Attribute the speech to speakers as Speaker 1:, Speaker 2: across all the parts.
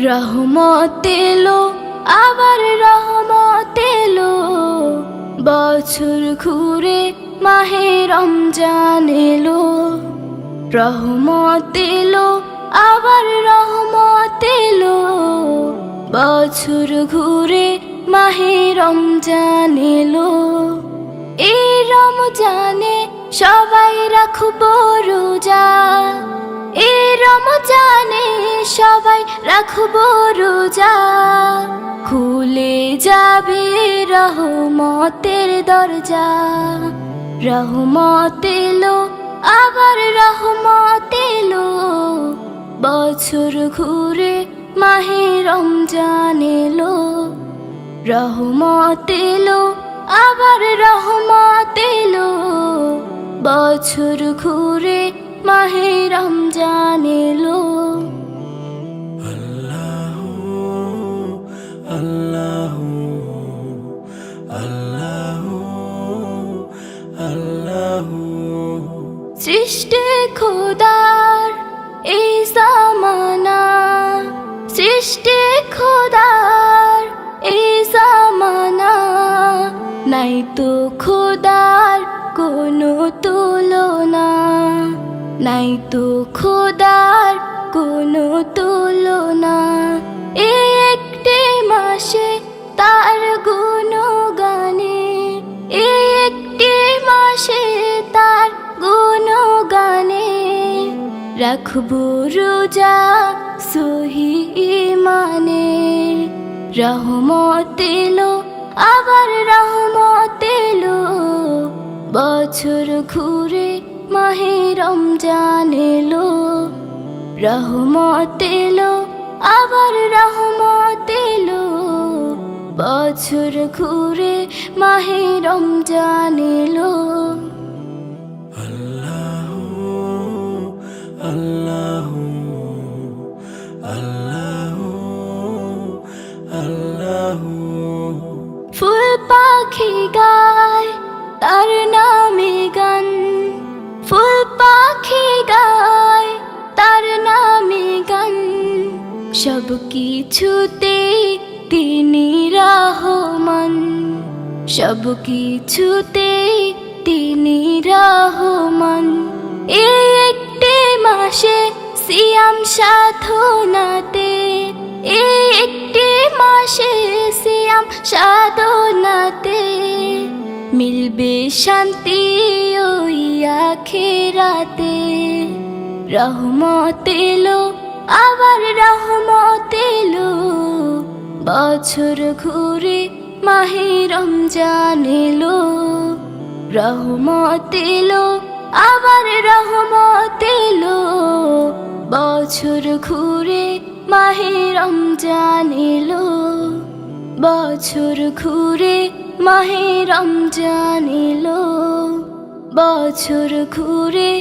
Speaker 1: রহমত এলো আবার রহমত এলো, বছর ঘুরে মাহে রমজান এলো। রহমত এলো আবার রহমত এলো, বছর ঘুরে মাহে রমজান এলো। এই রমজানে সবাই রাখবো রোজা, এই রমজানে সবাই রাখবো রোজা। খুলে যাবে রহমতের দরজা। রহমত এলো আবার রহমত এলো, বছর ঘুরে মাহে রমজান এলো। রহমত এলো আবার রহমত এলো, বছর ঘুরে মাহে রমজান এলো।
Speaker 2: আল্লাহু আল্লাহু আল্লাহু আল্লাহু।
Speaker 1: সৃষ্টি খোদার এই জামানা, সৃষ্টি খোদার এই জামানা। নাই তো খোদার কোনো তুলনা, নাই তো খোদার কোনো তুলনা। এই একটি মাসে তার গুণগানে, এই একটি মাসে তার গুণগানে। রাখবো রোজা সহি ঈমানে। রহমত এলো আবার রহমত এলো, বছর ঘুরে মাহে রমজান এলো। রহমত এলো আবার রহমত এলো, বছর ঘুরে মাহে রমজান এলো।
Speaker 2: আল্লাহু আল্লাহু আল্লাহু আল্লাহু।
Speaker 1: ফুল পাখি গায় তার নামে গান, ফুল পাখি গায় তার নামে গান। সব কিছুতে তিনি রহমান, সব কিছুতে তিনি রহমান। এই একটি মাসে সিয়াম সাধনাতে, এই একটি মাসে সিয়াম সাধনাতে। মিলবে শান্তি ওই আখিরাতে। রহমত এলো আবার রহমত এলো, বছর ঘুরে মাহে রমজান এলো। রহমত এলো আবার রহমত এলো, বছর ঘুরে মাহে রমজান এলো। বছর ঘুরে মাহে রমজান এলো, বছর ঘুরে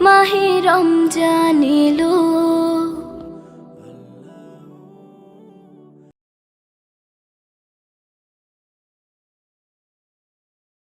Speaker 1: মাহে রমজান এলো।